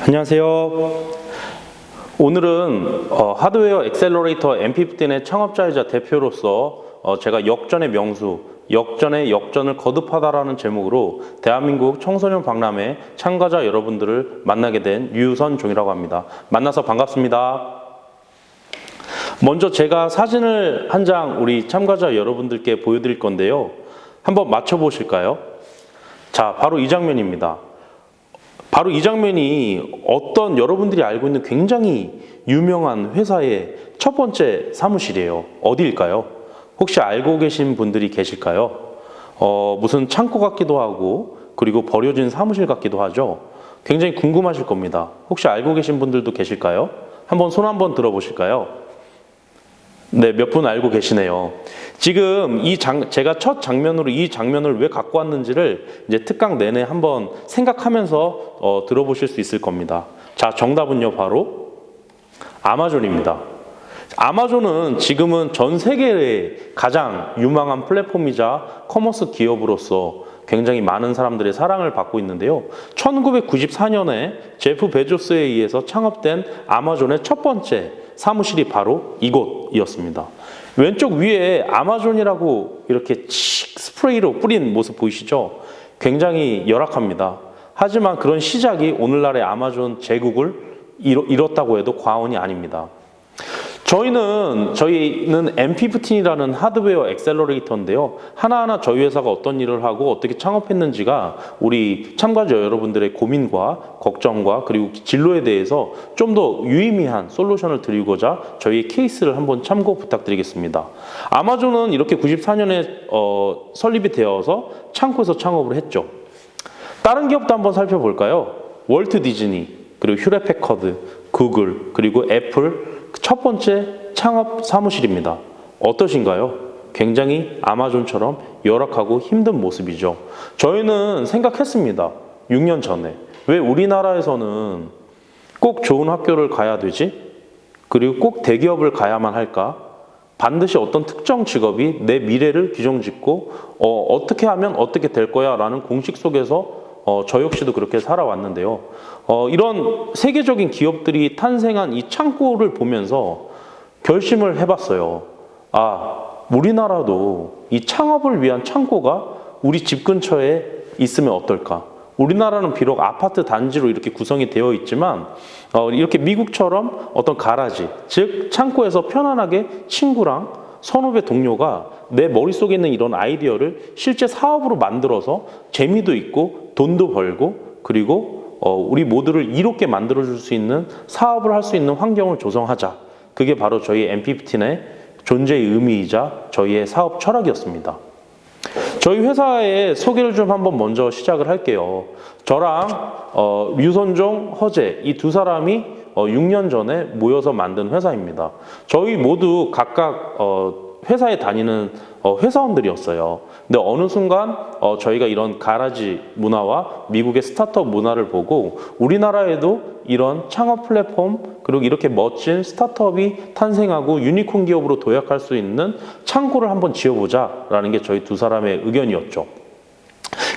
안녕하세요. 오늘은 하드웨어 액셀러레이터 MP15의 창업자이자 대표로서 제가 역전의 명수, 역전의 역전을 거듭하다라는 제목으로 대한민국 청소년 박람회 참가자 여러분들을 만나게 된 유선종이라고 합니다. 만나서 반갑습니다. 먼저 제가 사진을 한 장 우리 참가자 여러분들께 보여드릴 건데요. 한번 맞춰보실까요? 자, 바로 이 장면입니다. 바로 이 장면이 어떤 여러분들이 알고 있는 굉장히 유명한 회사의 첫 번째 사무실이에요. 어디일까요? 혹시 알고 계신 분들이 계실까요? 무슨 창고 같기도 하고 그리고 버려진 사무실 같기도 하죠. 굉장히 궁금하실 겁니다. 혹시 알고 계신 분들도 계실까요? 한번 손 한번 들어보실까요? 네, 몇 분 알고 계시네요. 지금 제가 첫 장면으로 이 장면을 왜 갖고 왔는지를 이제 특강 내내 한번 생각하면서 들어보실 수 있을 겁니다. 자, 정답은요, 바로 아마존입니다. 아마존은 지금은 전 세계의 가장 유망한 플랫폼이자 커머스 기업으로서 굉장히 많은 사람들의 사랑을 받고 있는데요. 1994년에 제프 베조스에 의해서 창업된 아마존의 첫 번째 사무실이 바로 이곳이었습니다. 왼쪽 위에 아마존이라고 이렇게 칙 스프레이로 뿌린 모습 보이시죠? 굉장히 열악합니다. 하지만 그런 시작이 오늘날의 아마존 제국을 이뤘다고 해도 과언이 아닙니다. 저희는 MP15이라는 하드웨어 액셀러레이터인데요. 하나하나 저희 회사가 어떤 일을 하고 어떻게 창업했는지가 우리 참가자 여러분들의 고민과 걱정과 그리고 진로에 대해서 좀 더 유의미한 솔루션을 드리고자 저희의 케이스를 한번 참고 부탁드리겠습니다. 아마존은 이렇게 94년에 설립이 되어서 창고에서 창업을 했죠. 다른 기업도 한번 살펴볼까요? 월트 디즈니, 그리고 휴레패커드, 구글, 그리고 애플, 첫 번째 창업 사무실입니다. 어떠신가요? 굉장히 아마존처럼 열악하고 힘든 모습이죠. 저희는 생각했습니다. 6년 전에. 왜 우리나라에서는 꼭 좋은 학교를 가야 되지? 그리고 꼭 대기업을 가야만 할까? 반드시 어떤 특정 직업이 내 미래를 규정짓고 어떻게 하면 어떻게 될 거야 라는 공식 속에서 저 역시도 그렇게 살아왔는데요. 이런 세계적인 기업들이 탄생한 이 창고를 보면서 결심을 해봤어요. 우리나라도 이 창업을 위한 창고가 우리 집 근처에 있으면 어떨까? 우리나라는 비록 아파트 단지로 이렇게 구성이 되어 있지만 이렇게 미국처럼 어떤 가라지, 즉 창고에서 편안하게 친구랑 선후배 동료가 내 머릿속에 있는 이런 아이디어를 실제 사업으로 만들어서 재미도 있고 돈도 벌고 그리고 우리 모두를 이롭게 만들어줄 수 있는 사업을 할 수 있는 환경을 조성하자. 그게 바로 저희 MP15의 존재의 의미이자 저희의 사업 철학이었습니다. 저희 회사의 소개를 좀 한번 먼저 시작을 할게요. 저랑 유선종, 허재 이 두 사람이 6년 전에 모여서 만든 회사입니다. 저희 모두 각각 회사에 다니는 회사원들이었어요. 근데 어느 순간 저희가 이런 가라지 문화와 미국의 스타트업 문화를 보고 우리나라에도 이런 창업 플랫폼 그리고 이렇게 멋진 스타트업이 탄생하고 유니콘 기업으로 도약할 수 있는 창고를 한번 지어보자라는 게 저희 두 사람의 의견이었죠.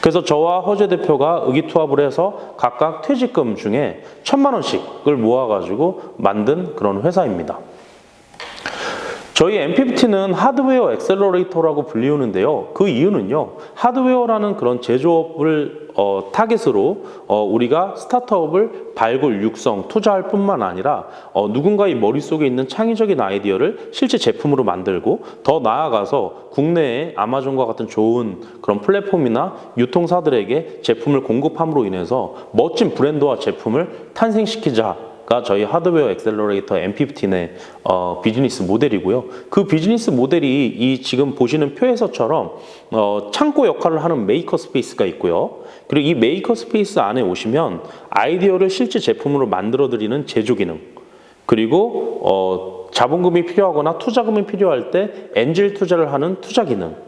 그래서 저와 허재 대표가 의기투합을 해서 각각 퇴직금 중에 1,000만 원씩을 모아가지고 만든 그런 회사입니다. 저희 MP15는 하드웨어 액셀러레이터라고 불리우는데요. 그 이유는요. 하드웨어라는 그런 제조업을 타겟으로 우리가 스타트업을 발굴, 육성, 투자할 뿐만 아니라 누군가의 머릿속에 있는 창의적인 아이디어를 실제 제품으로 만들고 더 나아가서 국내에 아마존과 같은 좋은 그런 플랫폼이나 유통사들에게 제품을 공급함으로 인해서 멋진 브랜드와 제품을 탄생시키자. 가 저희 하드웨어 액셀러레이터 MP15의 비즈니스 모델이고요. 그 비즈니스 모델이 이 지금 보시는 표에서처럼 창고 역할을 하는 메이커 스페이스가 있고요. 그리고 이 메이커 스페이스 안에 오시면 아이디어를 실제 제품으로 만들어드리는 제조 기능, 그리고 자본금이 필요하거나 투자금이 필요할 때 엔젤 투자를 하는 투자 기능,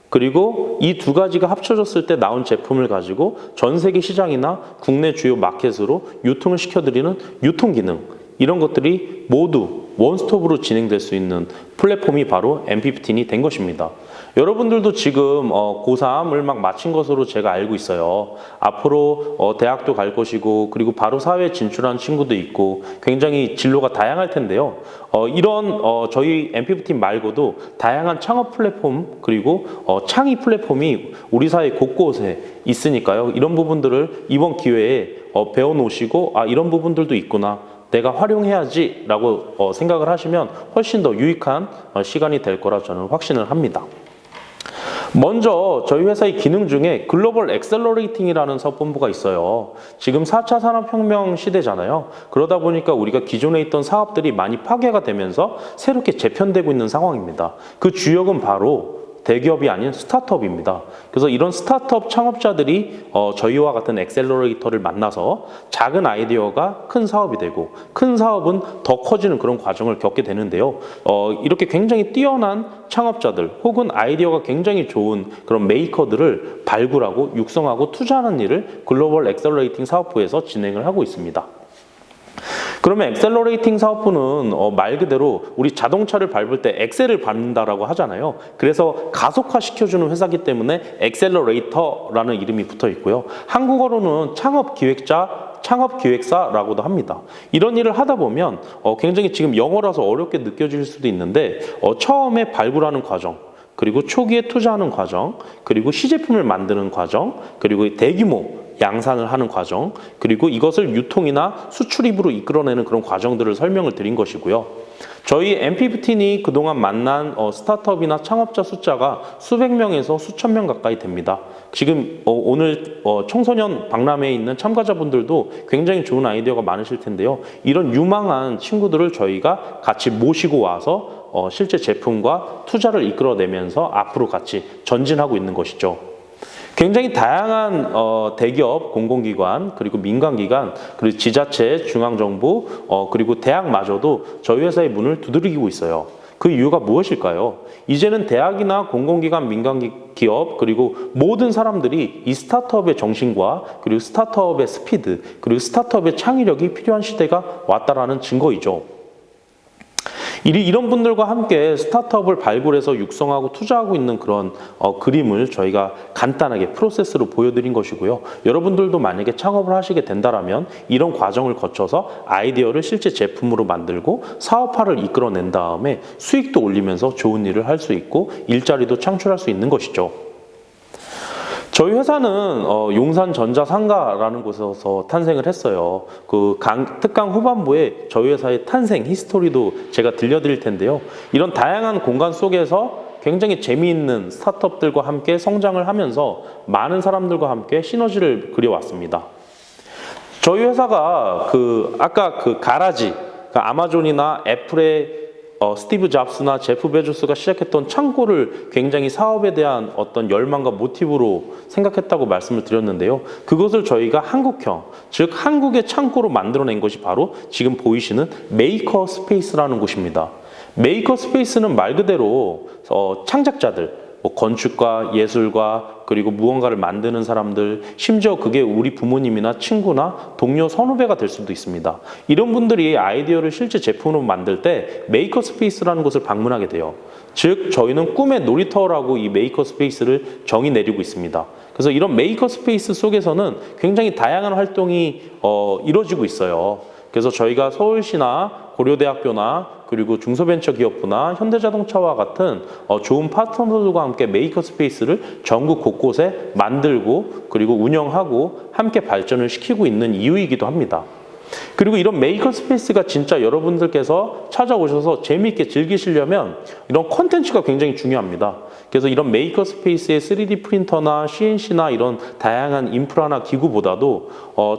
그리고 이 두 가지가 합쳐졌을 때 나온 제품을 가지고 전 세계 시장이나 국내 주요 마켓으로 유통을 시켜드리는 유통 기능, 이런 것들이 모두 원스톱으로 진행될 수 있는 플랫폼이 바로 M15이 된 것입니다. 여러분들도 지금 고3을 막 마친 것으로 제가 알고 있어요. 앞으로 대학도 갈 것이고 그리고 바로 사회에 진출한 친구도 있고 굉장히 진로가 다양할 텐데요. 이런 저희 M15 말고도 다양한 창업 플랫폼 그리고 창의 플랫폼이 우리 사회 곳곳에 있으니까요. 이런 부분들을 이번 기회에 배워놓으시고 이런 부분들도 있구나. 내가 활용해야지 라고 생각을 하시면 훨씬 더 유익한 시간이 될 거라 저는 확신을 합니다. 먼저 저희 회사의 기능 중에 글로벌 엑셀러레이팅이라는 사업본부가 있어요. 지금 4차 산업혁명 시대잖아요. 그러다 보니까 우리가 기존에 있던 사업들이 많이 파괴가 되면서 새롭게 재편되고 있는 상황입니다. 그 주역은 바로 대기업이 아닌 스타트업입니다. 그래서 이런 스타트업 창업자들이 저희와 같은 엑셀러레이터를 만나서 작은 아이디어가 큰 사업이 되고 큰 사업은 더 커지는 그런 과정을 겪게 되는데요. 이렇게 굉장히 뛰어난 창업자들 혹은 아이디어가 굉장히 좋은 그런 메이커들을 발굴하고 육성하고 투자하는 일을 글로벌 엑셀러레이팅 사업부에서 진행을 하고 있습니다. 그러면 엑셀러레이팅 사업부는 말 그대로 우리 자동차를 밟을 때 엑셀을 밟는다라고 하잖아요. 그래서 가속화 시켜주는 회사이기 때문에 엑셀러레이터라는 이름이 붙어 있고요. 한국어로는 창업기획사라고도 합니다. 이런 일을 하다 보면 굉장히 지금 영어라서 어렵게 느껴질 수도 있는데 처음에 발굴하는 과정 그리고 초기에 투자하는 과정 그리고 시제품을 만드는 과정 그리고 대규모 양산을 하는 과정 그리고 이것을 유통이나 수출입으로 이끌어내는 그런 과정들을 설명을 드린 것이고요. 저희 M15이 그동안 만난 스타트업이나 창업자 숫자가 수백 명에서 수천 명 가까이 됩니다. 지금 오늘 청소년 박람회에 있는 참가자분들도 굉장히 좋은 아이디어가 많으실 텐데요. 이런 유망한 친구들을 저희가 같이 모시고 와서 실제 제품과 투자를 이끌어내면서 앞으로 같이 전진하고 있는 것이죠. 굉장히 다양한 대기업, 공공기관, 그리고 민간기관, 그리고 지자체, 중앙정부, 그리고 대학마저도 저희 회사의 문을 두드리고 있어요. 그 이유가 무엇일까요? 이제는 대학이나 공공기관, 민간기업, 그리고 모든 사람들이 이 스타트업의 정신과 그리고 스타트업의 스피드, 그리고 스타트업의 창의력이 필요한 시대가 왔다라는 증거이죠. 이런 분들과 함께 스타트업을 발굴해서 육성하고 투자하고 있는 그런 그림을 저희가 간단하게 프로세스로 보여드린 것이고요. 여러분들도 만약에 창업을 하시게 된다면 이런 과정을 거쳐서 아이디어를 실제 제품으로 만들고 사업화를 이끌어낸 다음에 수익도 올리면서 좋은 일을 할 수 있고 일자리도 창출할 수 있는 것이죠. 저희 회사는 용산전자상가라는 곳에서 탄생을 했어요. 그 특강 후반부에 저희 회사의 탄생 히스토리도 제가 들려드릴 텐데요. 이런 다양한 공간 속에서 굉장히 재미있는 스타트업들과 함께 성장을 하면서 많은 사람들과 함께 시너지를 그려왔습니다. 저희 회사가 아까 가라지, 아마존이나 애플의 스티브 잡스나 제프 베조스가 시작했던 창고를 굉장히 사업에 대한 어떤 열망과 모티브로 생각했다고 말씀을 드렸는데요. 그것을 저희가 한국형, 즉 한국의 창고로 만들어낸 것이 바로 지금 보이시는 메이커 스페이스라는 곳입니다. 메이커 스페이스는 말 그대로 창작자들, 건축가, 예술가, 그리고 무언가를 만드는 사람들, 심지어 그게 우리 부모님이나 친구나 동료 선후배가 될 수도 있습니다. 이런 분들이 아이디어를 실제 제품으로 만들 때 메이커 스페이스라는 곳을 방문하게 돼요. 즉 저희는 꿈의 놀이터라고 이 메이커 스페이스를 정의 내리고 있습니다. 그래서 이런 메이커 스페이스 속에서는 굉장히 다양한 활동이 이루어지고 있어요. 그래서 저희가 서울시나 고려대학교나 그리고 중소벤처기업부나 현대자동차와 같은 좋은 파트너들과 함께 메이커 스페이스를 전국 곳곳에 만들고 그리고 운영하고 함께 발전을 시키고 있는 이유이기도 합니다. 그리고 이런 메이커 스페이스가 진짜 여러분들께서 찾아오셔서 재미있게 즐기시려면 이런 콘텐츠가 굉장히 중요합니다. 그래서 이런 메이커 스페이스의 3D 프린터나 CNC나 이런 다양한 인프라나 기구보다도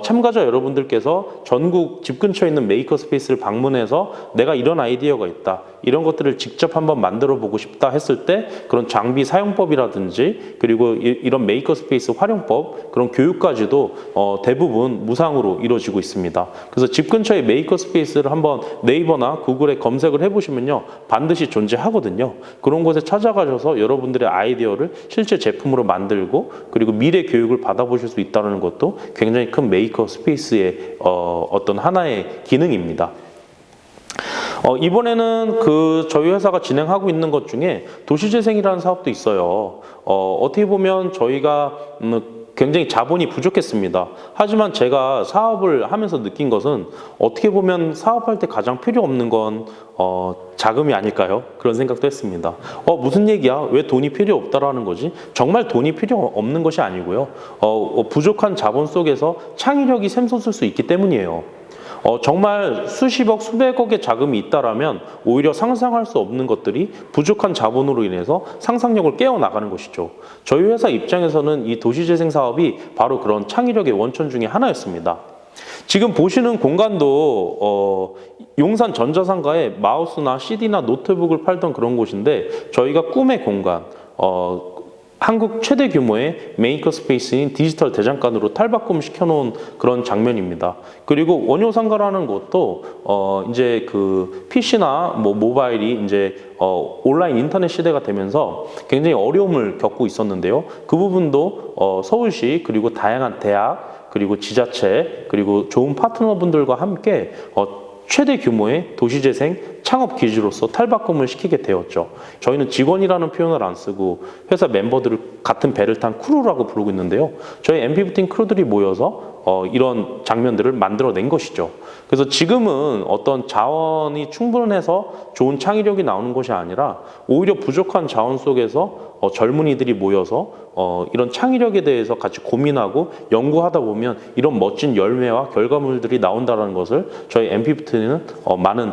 참가자 여러분들께서 전국 집 근처에 있는 메이커 스페이스를 방문해서 내가 이런 아이디어가 있다, 이런 것들을 직접 한번 만들어 보고 싶다 했을 때 그런 장비 사용법이라든지 그리고 이런 메이커 스페이스 활용법, 그런 교육까지도 대부분 무상으로 이루어지고 있습니다. 그래서 집 근처에 메이커 스페이스를 한번 네이버나 구글에 검색을 해보시면요, 반드시 존재하거든요. 그런 곳에 찾아가셔서 여러분들의 아이디어를 실제 제품으로 만들고 그리고 미래 교육을 받아보실 수 있다는 것도 굉장히 큰 메이커 스페이스의 어떤 하나의 기능입니다. 이번에는 저희 회사가 진행하고 있는 것 중에 도시재생이라는 사업도 있어요. 어떻게 보면 저희가 굉장히 자본이 부족했습니다. 하지만 제가 사업을 하면서 느낀 것은 어떻게 보면 사업할 때 가장 필요 없는 건 자금이 아닐까요? 그런 생각도 했습니다. 무슨 얘기야? 왜 돈이 필요 없다라는 거지? 정말 돈이 필요 없는 것이 아니고요. 부족한 자본 속에서 창의력이 샘솟을 수 있기 때문이에요. 정말 수십억, 수백억의 자금이 있다라면 오히려 상상할 수 없는 것들이 부족한 자본으로 인해서 상상력을 깨어나가는 것이죠. 저희 회사 입장에서는 이 도시재생 사업이 바로 그런 창의력의 원천 중에 하나였습니다. 지금 보시는 공간도 용산 전자상가에 마우스나 CD나 노트북을 팔던 그런 곳인데 저희가 꿈의 공간, 한국 최대 규모의 메이커 스페이스인 디지털 대장간으로 탈바꿈 시켜놓은 그런 장면입니다. 그리고 원효상가라는 곳도 이제 PC나 모바일이 이제 온라인 인터넷 시대가 되면서 굉장히 어려움을 겪고 있었는데요. 그 부분도 서울시 그리고 다양한 대학 그리고 지자체 그리고 좋은 파트너분들과 함께 최대 규모의 도시재생 창업 기지로서 탈바꿈을 시키게 되었죠. 저희는 직원이라는 표현을 안 쓰고 회사 멤버들을 같은 배를 탄 크루라고 부르고 있는데요. 저희 MP15 크루들이 모여서 이런 장면들을 만들어낸 것이죠. 그래서 지금은 어떤 자원이 충분해서 좋은 창의력이 나오는 것이 아니라 오히려 부족한 자원 속에서 젊은이들이 모여서 이런 창의력에 대해서 같이 고민하고 연구하다 보면 이런 멋진 열매와 결과물들이 나온다는 것을 저희 MP15는 많은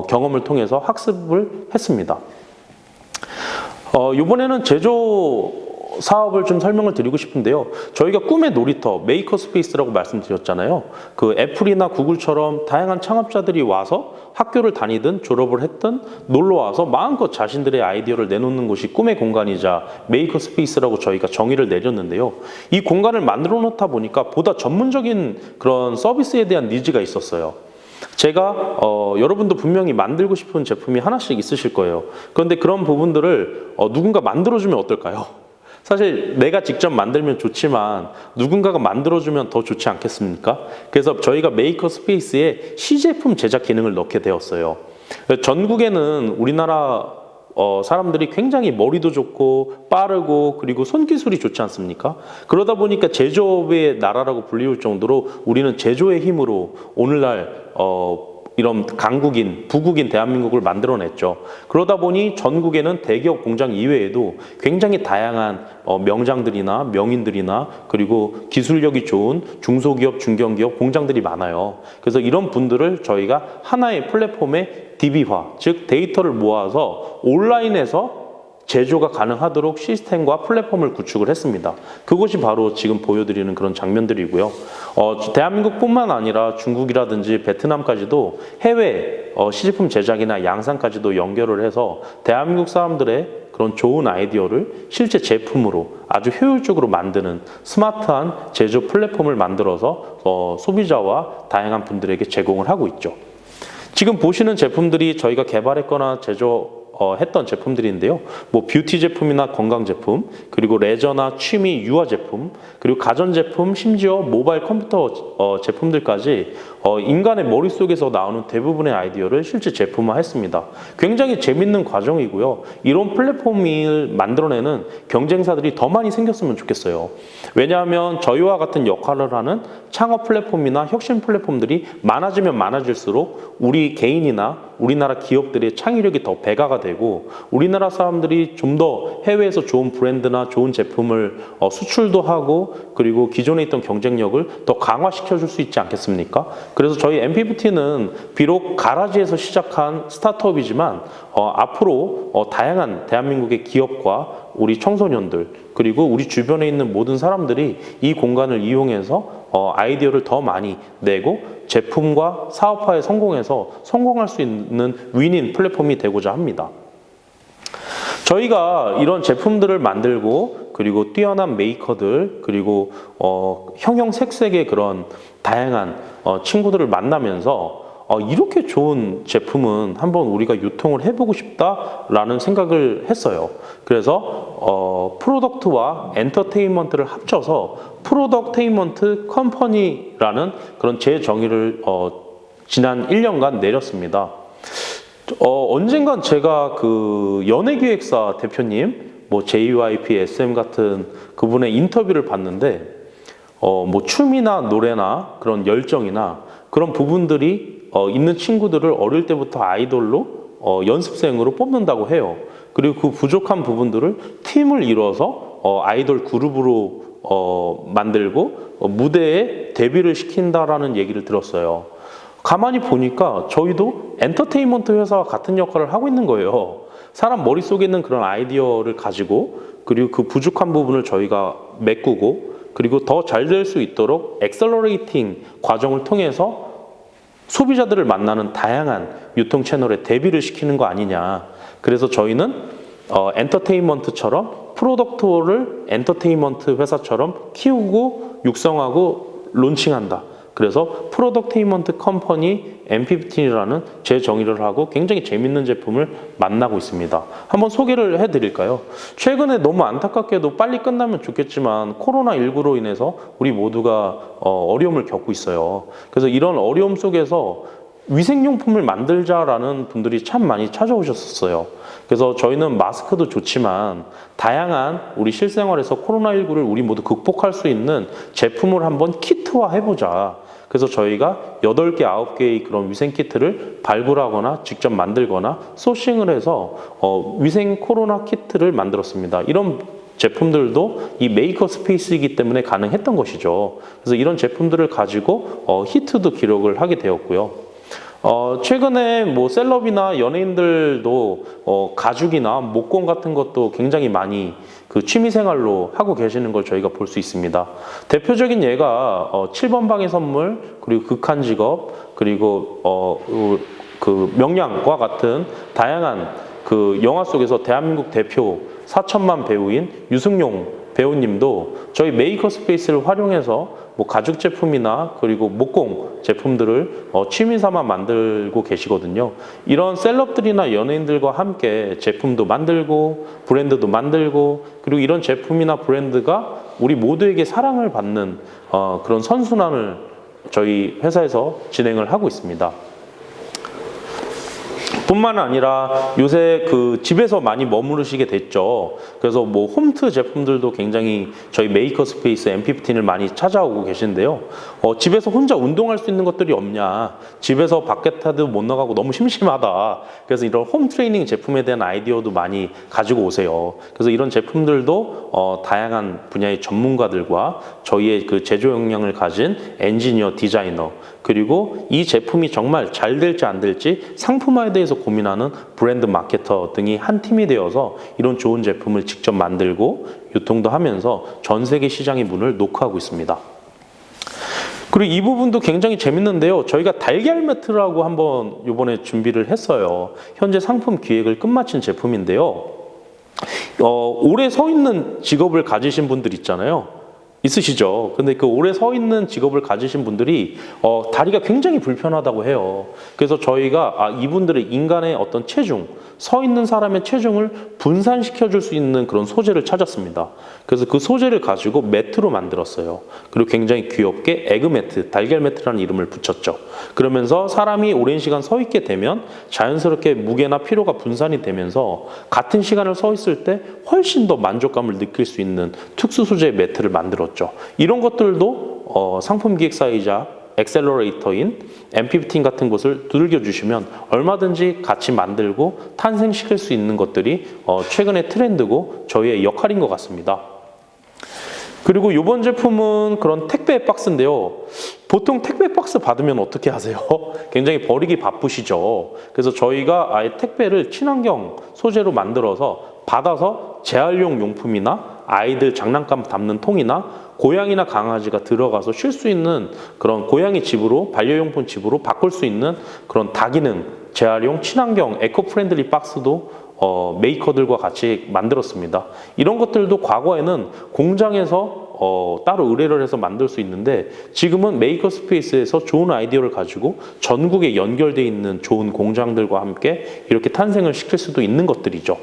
경험을 통해서 학습을 했습니다. 이번에는 제조 사업을 좀 설명을 드리고 싶은데요. 저희가 꿈의 놀이터, 메이커 스페이스라고 말씀드렸잖아요. 애플이나 구글처럼 다양한 창업자들이 와서 학교를 다니든 졸업을 했든 놀러 와서 마음껏 자신들의 아이디어를 내놓는 곳이 꿈의 공간이자 메이커 스페이스라고 저희가 정의를 내렸는데요. 이 공간을 만들어 놓다 보니까 보다 전문적인 그런 서비스에 대한 니즈가 있었어요. 제가 여러분도 분명히 만들고 싶은 제품이 하나씩 있으실 거예요. 그런데 그런 부분들을 누군가 만들어주면 어떨까요? 사실 내가 직접 만들면 좋지만 누군가가 만들어주면 더 좋지 않겠습니까? 그래서 저희가 메이커 스페이스에 시제품 제작 기능을 넣게 되었어요. 전국에는 우리나라 사람들이 굉장히 머리도 좋고 빠르고 그리고 손기술이 좋지 않습니까? 그러다 보니까 제조업의 나라라고 불리울 정도로 우리는 제조의 힘으로 오늘날 이런 강국인, 부국인 대한민국을 만들어냈죠. 그러다 보니 전국에는 대기업 공장 이외에도 굉장히 다양한 명장들이나 명인들이나 그리고 기술력이 좋은 중소기업, 중견기업 공장들이 많아요. 그래서 이런 분들을 저희가 하나의 플랫폼에 DB화, 즉 데이터를 모아서 온라인에서 제조가 가능하도록 시스템과 플랫폼을 구축을 했습니다. 그것이 바로 지금 보여드리는 그런 장면들이고요. 대한민국뿐만 아니라 중국이라든지 베트남까지도 해외 시제품 제작이나 양산까지도 연결을 해서 대한민국 사람들의 그런 좋은 아이디어를 실제 제품으로 아주 효율적으로 만드는 스마트한 제조 플랫폼을 만들어서 소비자와 다양한 분들에게 제공을 하고 있죠. 지금 보시는 제품들이 저희가 개발했거나 했던 제품들인데요. 뷰티 제품이나 건강 제품, 그리고 레저나 취미, 유아 제품, 그리고 가전 제품, 심지어 모바일 컴퓨터 제품들까지 인간의 머릿속에서 나오는 대부분의 아이디어를 실제 제품화했습니다. 굉장히 재밌는 과정이고요. 이런 플랫폼을 만들어내는 경쟁사들이 더 많이 생겼으면 좋겠어요. 왜냐하면 저희와 같은 역할을 하는 창업 플랫폼이나 혁신 플랫폼들이 많아지면 많아질수록 우리 개인이나 우리나라 기업들의 창의력이 더 배가가 되고 우리나라 사람들이 좀 더 해외에서 좋은 브랜드나 좋은 제품을 수출도 하고 그리고 기존에 있던 경쟁력을 더 강화시켜 줄 수 있지 않겠습니까? 그래서 저희 MP15는 비록 가라지에서 시작한 스타트업이지만 앞으로 다양한 대한민국의 기업과 우리 청소년들 그리고 우리 주변에 있는 모든 사람들이 이 공간을 이용해서 아이디어를 더 많이 내고 제품과 사업화에 성공할 수 있는 윈윈 플랫폼이 되고자 합니다. 저희가 이런 제품들을 만들고 그리고 뛰어난 메이커들 그리고 형형색색의 그런 다양한 친구들을 만나면서 이렇게 좋은 제품은 한번 우리가 유통을 해보고 싶다라는 생각을 했어요. 그래서 프로덕트와 엔터테인먼트를 합쳐서 프로덕테인먼트 컴퍼니라는 그런 제 정의를 지난 1년간 내렸습니다. 언젠간 제가 그 연예기획사 대표님, 뭐 JYP, SM 같은 그분의 인터뷰를 봤는데, 뭐 춤이나 노래나 그런 열정이나 그런 부분들이 있는 친구들을 어릴 때부터 아이돌로 연습생으로 뽑는다고 해요. 그리고 그 부족한 부분들을 팀을 이뤄서 아이돌 그룹으로 만들고 무대에 데뷔를 시킨다라는 얘기를 들었어요. 가만히 보니까 저희도 엔터테인먼트 회사와 같은 역할을 하고 있는 거예요. 사람 머릿속에 있는 그런 아이디어를 가지고 그리고 그 부족한 부분을 저희가 메꾸고 그리고 더 잘 될 수 있도록 엑셀러레이팅 과정을 통해서 소비자들을 만나는 다양한 유통 채널에 대비를 시키는 거 아니냐. 그래서 저희는 엔터테인먼트처럼 프로덕트를 엔터테인먼트 회사처럼 키우고 육성하고 론칭한다. 그래서 프로덕테인먼트 컴퍼니 M15이라는 재정의를 하고 굉장히 재밌는 제품을 만나고 있습니다. 한번 소개를 해드릴까요? 최근에 너무 안타깝게도 빨리 끝나면 좋겠지만 코로나19로 인해서 우리 모두가 어려움을 겪고 있어요. 그래서 이런 어려움 속에서 위생용품을 만들자라는 분들이 참 많이 찾아오셨었어요. 그래서 저희는 마스크도 좋지만 다양한 우리 실생활에서 코로나19를 우리 모두 극복할 수 있는 제품을 한번 키트화 해보자. 그래서 저희가 8개, 9개의 그런 위생 키트를 발굴하거나 직접 만들거나 소싱을 해서 위생 코로나 키트를 만들었습니다. 이런 제품들도 이 메이커 스페이스이기 때문에 가능했던 것이죠. 그래서 이런 제품들을 가지고 히트도 기록을 하게 되었고요. 최근에 뭐 셀럽이나 연예인들도 가죽이나 목공 같은 것도 굉장히 많이 그 취미생활로 하고 계시는 걸 저희가 볼 수 있습니다. 대표적인 예가 7번 방의 선물, 그리고 극한 직업, 그리고 그 명량과 같은 다양한 그 영화 속에서 대한민국 대표 4천만 배우인 유승용 배우님도 저희 메이커 스페이스를 활용해서 뭐 가죽 제품이나 그리고 목공 제품들을 취미 삼아 만들고 계시거든요. 이런 셀럽들이나 연예인들과 함께 제품도 만들고 브랜드도 만들고 그리고 이런 제품이나 브랜드가 우리 모두에게 사랑을 받는 그런 선순환을 저희 회사에서 진행을 하고 있습니다. 뿐만 아니라 요새 그 집에서 많이 머무르시게 됐죠. 그래서 뭐 홈트 제품들도 굉장히 저희 메이커 스페이스 M15을 많이 찾아오고 계신데요. 집에서 혼자 운동할 수 있는 것들이 없냐. 집에서 바깥에도 못 나가고 너무 심심하다. 그래서 이런 홈 트레이닝 제품에 대한 아이디어도 많이 가지고 오세요. 그래서 이런 제품들도 다양한 분야의 전문가들과 저희의 그 제조 역량을 가진 엔지니어, 디자이너 그리고 이 제품이 정말 잘 될지 안 될지 상품화에 대해서 고민하는 브랜드 마케터 등이 한 팀이 되어서 이런 좋은 제품을 직접 만들고 유통도 하면서 전 세계 시장의 문을 노크하고 있습니다. 그리고 이 부분도 굉장히 재밌는데요. 저희가 달걀 매트라고 한번 이번에 준비를 했어요. 현재 상품 기획을 끝마친 제품인데요. 오래 서 있는 직업을 가지신 분들 있잖아요. 있으시죠? 근데 그 오래 서 있는 직업을 가지신 분들이 다리가 굉장히 불편하다고 해요. 그래서 저희가 이분들의 인간의 어떤 체중, 서 있는 사람의 체중을 분산시켜 줄 수 있는 그런 소재를 찾았습니다. 그래서 그 소재를 가지고 매트로 만들었어요. 그리고 굉장히 귀엽게 에그 매트, 달걀 매트라는 이름을 붙였죠. 그러면서 사람이 오랜 시간 서 있게 되면 자연스럽게 무게나 피로가 분산이 되면서 같은 시간을 서 있을 때 훨씬 더 만족감을 느낄 수 있는 특수 소재의 매트를 만들었죠. 이런 것들도 상품 기획사이자 엑셀러레이터인 M15 같은 곳을 두들겨 주시면 얼마든지 같이 만들고 탄생시킬 수 있는 것들이 최근의 트렌드고 저희의 역할인 것 같습니다. 그리고 이번 제품은 그런 택배 박스인데요. 보통 택배 박스 받으면 어떻게 하세요? 굉장히 버리기 바쁘시죠. 그래서 저희가 아예 택배를 친환경 소재로 만들어서 받아서 재활용 용품이나 아이들 장난감 담는 통이나 고양이나 강아지가 들어가서 쉴 수 있는 그런 고양이 집으로 반려용품 집으로 바꿀 수 있는 그런 다기능 재활용 친환경 에코 프렌들리 박스도 메이커들과 같이 만들었습니다. 이런 것들도 과거에는 공장에서 따로 의뢰를 해서 만들 수 있는데 지금은 메이커 스페이스에서 좋은 아이디어를 가지고 전국에 연결되어 있는 좋은 공장들과 함께 이렇게 탄생을 시킬 수도 있는 것들이죠.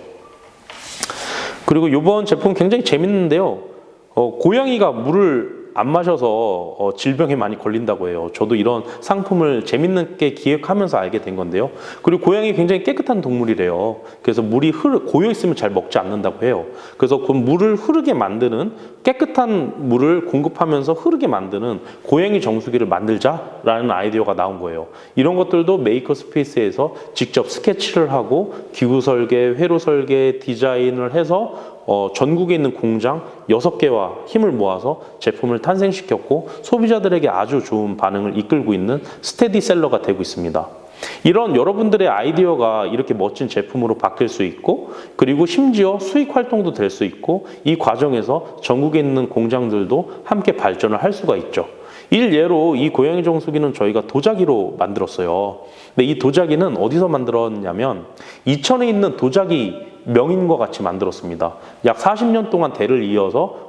그리고 이번 제품 굉장히 재밌는데요. 고양이가 물을 안 마셔서 질병에 많이 걸린다고 해요. 저도 이런 상품을 재밌게 기획하면서 알게 된 건데요. 그리고 고양이 굉장히 깨끗한 동물이래요. 그래서 물이 고여 있으면 잘 먹지 않는다고 해요. 그래서 그 물을 흐르게 만드는, 깨끗한 물을 공급하면서 흐르게 만드는 고양이 정수기를 만들자라는 아이디어가 나온 거예요. 이런 것들도 메이커 스페이스에서 직접 스케치를 하고 기구 설계, 회로 설계, 디자인을 해서 전국에 있는 공장 6개와 힘을 모아서 제품을 탄생시켰고 소비자들에게 아주 좋은 반응을 이끌고 있는 스테디셀러가 되고 있습니다. 이런 여러분들의 아이디어가 이렇게 멋진 제품으로 바뀔 수 있고, 그리고 심지어 수익 활동도 될 수 있고, 이 과정에서 전국에 있는 공장들도 함께 발전을 할 수가 있죠. 일예로 이 고양이 정수기는 저희가 도자기로 만들었어요. 근데 이 도자기는 어디서 만들었냐면 이천에 있는 도자기 명인과 같이 만들었습니다. 약 40년 동안 대를 이어서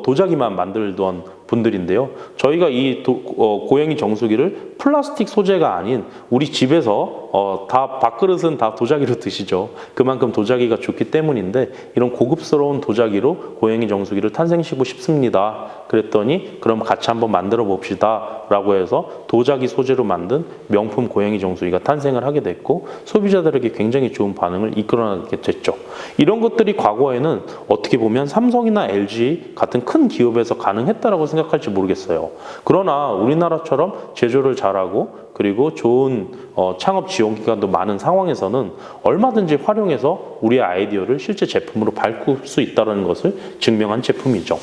도자기만 만들던 분들인데요. 저희가 이 고양이 정수기를 플라스틱 소재가 아닌, 우리 집에서 다 밥그릇은 다 도자기로 드시죠. 그만큼 도자기가 좋기 때문인데, 이런 고급스러운 도자기로 고양이 정수기를 탄생시키고 싶습니다. 그랬더니 그럼 같이 한번 만들어 봅시다 라고 해서 도자기 소재로 만든 명품 고양이 정수기가 탄생을 하게 됐고, 소비자들에게 굉장히 좋은 반응을 이끌어내게 됐죠. 이런 것들이 과거에는 어떻게 보면 삼성이나 LG 같은 큰 기업에서 가능했다라고 생각할지 모르겠어요. 그러나 우리나라처럼 제조를 잘하고 그리고 좋은 창업 지원 기관도 많은 상황에서는 얼마든지 활용해서 우리의 아이디어를 실제 제품으로 바꿀 수 있다는 것을 증명한 제품이죠.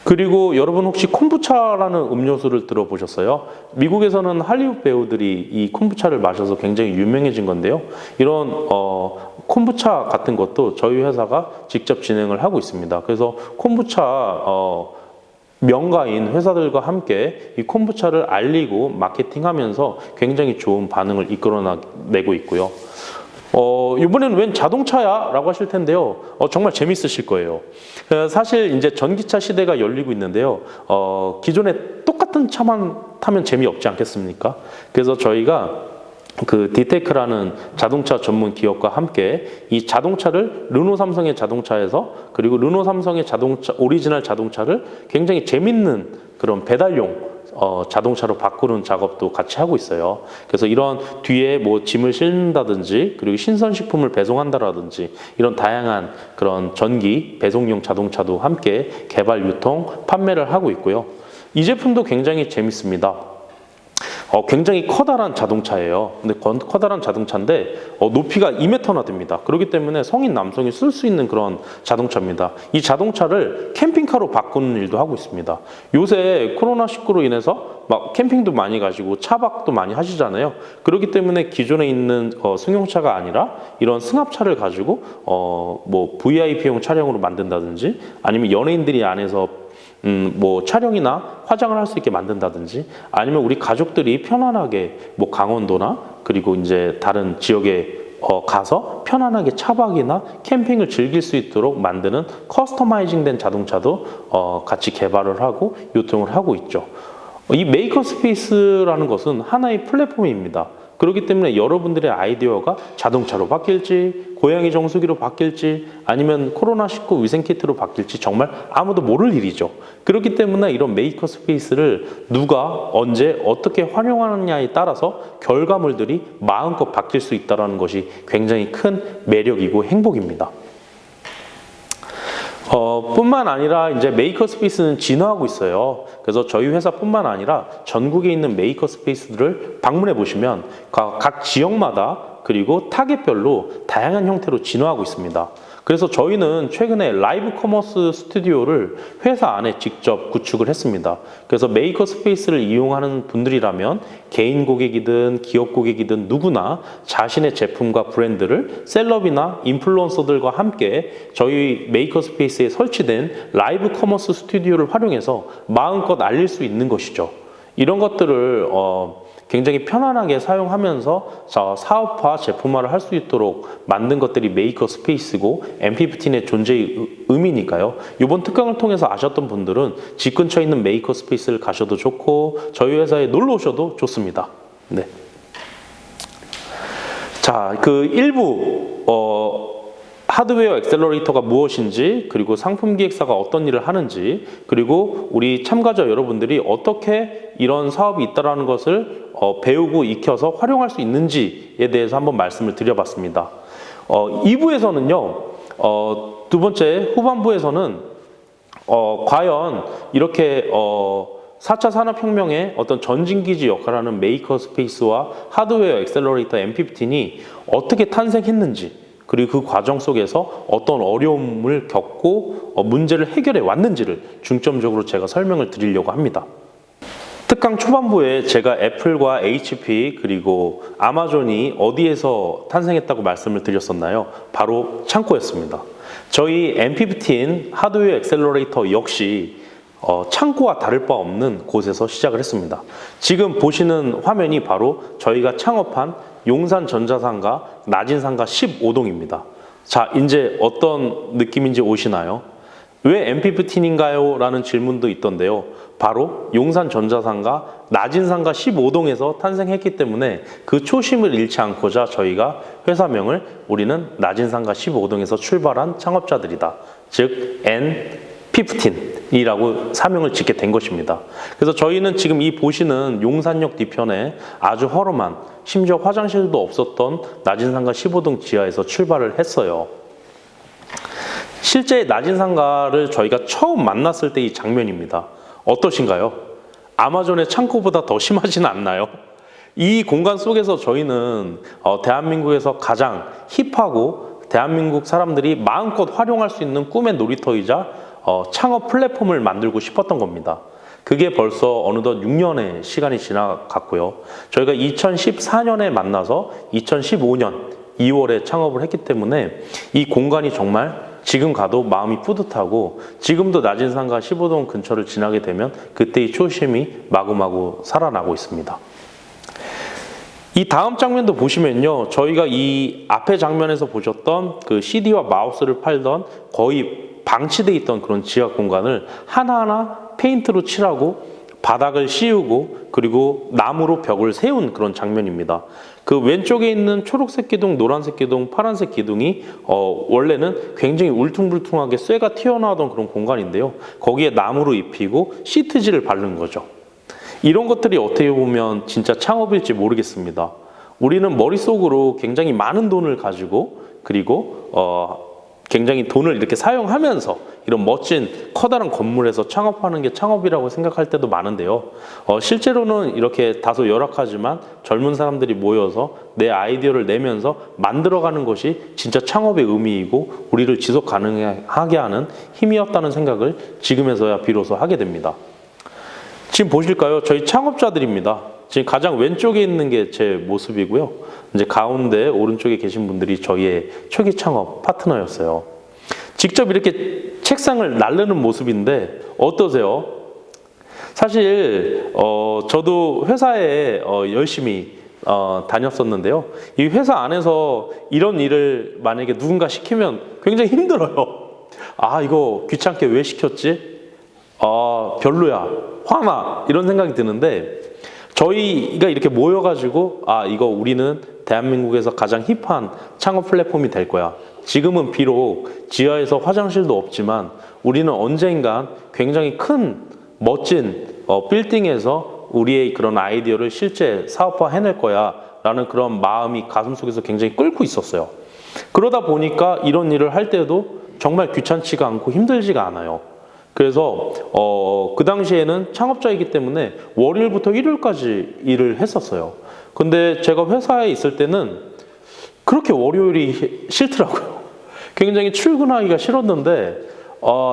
그리고 여러분 혹시 콤부차라는 음료수를 들어보셨어요? 미국에서는 할리우드 배우들이 이 콤부차를 마셔서 굉장히 유명해진 건데요. 이런 콤부차 같은 것도 저희 회사가 직접 진행을 하고 있습니다. 그래서 콤부차 명가인 회사들과 함께 이 콤부차를 알리고 마케팅하면서 굉장히 좋은 반응을 이끌어내고 있고요. 이번에는 웬 자동차야? 라고 하실 텐데요. 정말 재밌으실 거예요. 사실 이제 전기차 시대가 열리고 있는데요. 기존에 똑같은 차만 타면 재미없지 않겠습니까? 그래서 저희가 그 디테크라는 자동차 전문 기업과 함께 이 자동차를 르노 삼성의 자동차에서, 그리고 르노 삼성의 자동차, 오리지널 자동차를 굉장히 재밌는 그런 배달용 자동차로 바꾸는 작업도 같이 하고 있어요. 그래서 이런 뒤에 뭐 짐을 싣는다든지, 그리고 신선식품을 배송한다라든지, 이런 다양한 그런 전기 배송용 자동차도 함께 개발, 유통, 판매를 하고 있고요. 이 제품도 굉장히 재밌습니다. 굉장히 커다란 자동차예요. 근데 커다란 자동차인데 높이가 2m나 됩니다. 그렇기 때문에 성인 남성이 쓸 수 있는 그런 자동차입니다. 이 자동차를 캠핑카로 바꾸는 일도 하고 있습니다. 요새 코로나19로 인해서 막 캠핑도 많이 가시고 차박도 많이 하시잖아요. 그렇기 때문에 기존에 있는 승용차가 아니라 이런 승합차를 가지고 뭐 VIP용 차량으로 만든다든지, 아니면 연예인들이 안에서 뭐 촬영이나 화장을 할 수 있게 만든다든지, 아니면 우리 가족들이 편안하게 뭐 강원도나 그리고 이제 다른 지역에 가서 편안하게 차박이나 캠핑을 즐길 수 있도록 만드는 커스터마이징된 자동차도 같이 개발을 하고 유통을 하고 있죠. 이 메이커 스페이스라는 것은 하나의 플랫폼입니다. 그렇기 때문에 여러분들의 아이디어가 자동차로 바뀔지, 고양이 정수기로 바뀔지, 아니면 코로나19 위생키트로 바뀔지 정말 아무도 모를 일이죠. 그렇기 때문에 이런 메이커 스페이스를 누가 언제 어떻게 활용하느냐에 따라서 결과물들이 마음껏 바뀔 수 있다는 것이 굉장히 큰 매력이고 행복입니다. 뿐만 아니라 이제 메이커 스페이스는 진화하고 있어요. 그래서 저희 회사뿐만 아니라 전국에 있는 메이커 스페이스들을 방문해 보시면 각 지역마다 그리고 타겟별로 다양한 형태로 진화하고 있습니다. 그래서 저희는 최근에 라이브 커머스 스튜디오를 회사 안에 직접 구축을 했습니다. 그래서 메이커 스페이스를 이용하는 분들이라면 개인 고객이든 기업 고객이든 누구나 자신의 제품과 브랜드를 셀럽이나 인플루언서들과 함께 저희 메이커 스페이스에 설치된 라이브 커머스 스튜디오를 활용해서 마음껏 알릴 수 있는 것이죠. 이런 것들을 굉장히 편안하게 사용하면서 사업화, 제품화를 할 수 있도록 만든 것들이 메이커 스페이스고 MP15의 존재의 의미니까요. 이번 특강을 통해서 아셨던 분들은 집 근처에 있는 메이커 스페이스를 가셔도 좋고 저희 회사에 놀러 오셔도 좋습니다. 네. 자, 그 일부 하드웨어 액셀러레이터가 무엇인지, 그리고 상품 기획사가 어떤 일을 하는지, 그리고 우리 참가자 여러분들이 어떻게 이런 사업이 있다는 것을 배우고 익혀서 활용할 수 있는지에 대해서 한번 말씀을 드려봤습니다. 2부에서는요, 두 번째 후반부에서는 과연 이렇게 4차 산업혁명의 어떤 전진기지 역할을 하는 메이커 스페이스와 하드웨어 액셀러레이터 M15이 어떻게 탄생했는지, 그리고 그 과정 속에서 어떤 어려움을 겪고 문제를 해결해 왔는지를 중점적으로 제가 설명을 드리려고 합니다. 특강 초반부에 제가 애플과 HP 그리고 아마존이 어디에서 탄생했다고 말씀을 드렸었나요? 바로 창고였습니다. 저희 M15 하드웨어 액셀러레이터 역시 창고와 다를 바 없는 곳에서 시작을 했습니다. 지금 보시는 화면이 바로 저희가 창업한 용산전자상가 나진상가 15동입니다. 자, 이제 어떤 느낌인지 오시나요? 왜 M15인가요? 라는 질문도 있던데요. 바로 용산전자상가 나진상가 15동에서 탄생했기 때문에 그 초심을 잃지 않고자 저희가 회사명을 우리는 나진상가 15동에서 출발한 창업자들이다. 즉 N15이라고 사명을 짓게 된 것입니다. 그래서 저희는 지금 이 보시는 용산역 뒤편에 아주 허름한, 심지어 화장실도 없었던 나진상가 15동 지하에서 출발을 했어요. 실제 나진상가를 저희가 처음 만났을 때 이 장면입니다. 어떠신가요? 아마존의 창고보다 더 심하지는 않나요? 이 공간 속에서 저희는 대한민국에서 가장 힙하고 대한민국 사람들이 마음껏 활용할 수 있는 꿈의 놀이터이자 창업 플랫폼을 만들고 싶었던 겁니다. 그게 벌써 어느덧 6년의 시간이 지나갔고요. 저희가 2014년에 만나서 2015년 2월에 창업을 했기 때문에 이 공간이 정말 지금 가도 마음이 뿌듯하고, 지금도 나진상가 15동 근처를 지나게 되면 그때의 초심이 마구마구 살아나고 있습니다. 이 다음 장면도 보시면요, 저희가 이 앞에 장면에서 보셨던 그 CD와 마우스를 팔던 거의 방치되어 있던 그런 지하 공간을 하나하나 페인트로 칠하고 바닥을 씌우고 그리고 나무로 벽을 세운 그런 장면입니다. 그 왼쪽에 있는 초록색 기둥, 노란색 기둥, 파란색 기둥이 원래는 굉장히 울퉁불퉁하게 쇠가 튀어나오던 그런 공간인데요. 거기에 나무로 입히고 시트지를 바른 거죠. 이런 것들이 어떻게 보면 진짜 창업일지 모르겠습니다. 우리는 머릿속으로 굉장히 많은 돈을 가지고, 그리고 굉장히 돈을 이렇게 사용하면서 이런 멋진 커다란 건물에서 창업하는 게 창업이라고 생각할 때도 많은데요. 실제로는 이렇게 다소 열악하지만 젊은 사람들이 모여서 내 아이디어를 내면서 만들어가는 것이 진짜 창업의 의미이고 우리를 지속 가능하게 하는 힘이었다는 생각을 지금에서야 비로소 하게 됩니다. 지금 보실까요? 저희 창업자들입니다. 지금 가장 왼쪽에 있는 게 제 모습이고요. 이제 가운데 오른쪽에 계신 분들이 저희의 초기 창업 파트너였어요. 직접 이렇게 책상을 나르는 모습인데 어떠세요? 사실 저도 회사에 열심히 다녔었는데요. 이 회사 안에서 이런 일을 만약에 누군가 시키면 굉장히 힘들어요. 아, 이거 귀찮게 왜 시켰지? 별로야, 화나, 이런 생각이 드는데, 저희가 이렇게 모여가지고 이거 우리는 대한민국에서 가장 힙한 창업 플랫폼이 될 거야. 지금은 비록 지하에서 화장실도 없지만 우리는 언젠간 굉장히 큰 멋진 빌딩에서 우리의 그런 아이디어를 실제 사업화 해낼 거야 라는 그런 마음이 가슴속에서 굉장히 끓고 있었어요. 그러다 보니까 이런 일을 할 때도 정말 귀찮지가 않고 힘들지가 않아요. 그래서 그 당시에는 창업자이기 때문에 월요일부터 일요일까지 일을 했었어요. 근데 제가 회사에 있을 때는 그렇게 월요일이 싫더라고요. 굉장히 출근하기가 싫었는데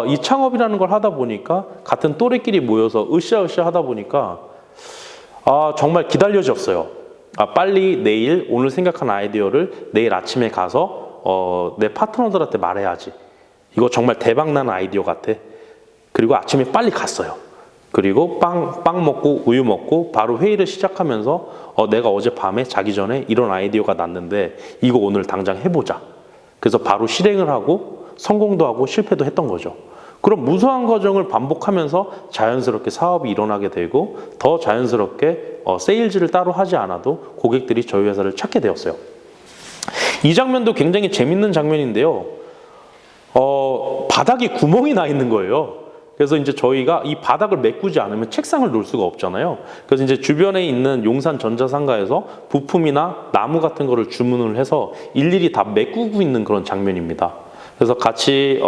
이 창업이라는 걸 하다 보니까 같은 또래끼리 모여서 으쌰으쌰 하다 보니까 정말 기다려졌어요. 빨리 내일 오늘 생각한 아이디어를 내일 아침에 가서 내 파트너들한테 말해야지. 이거 정말 대박난 아이디어 같아. 그리고 아침에 빨리 갔어요. 그리고 빵 먹고 우유 먹고 바로 회의를 시작하면서 내가 어젯밤에 자기 전에 이런 아이디어가 났는데 이거 오늘 당장 해보자. 그래서 바로 실행을 하고 성공도 하고 실패도 했던 거죠. 그럼 무수한 과정을 반복하면서 자연스럽게 사업이 일어나게 되고 더 자연스럽게 세일즈를 따로 하지 않아도 고객들이 저희 회사를 찾게 되었어요. 이 장면도 굉장히 재밌는 장면인데요. 바닥에 구멍이 나 있는 거예요. 그래서 이제 저희가 이 바닥을 메꾸지 않으면 책상을 놓을 수가 없잖아요. 그래서 이제 주변에 있는 용산 전자상가에서 부품이나 나무 같은 거를 주문을 해서 일일이 다 메꾸고 있는 그런 장면입니다. 그래서 같이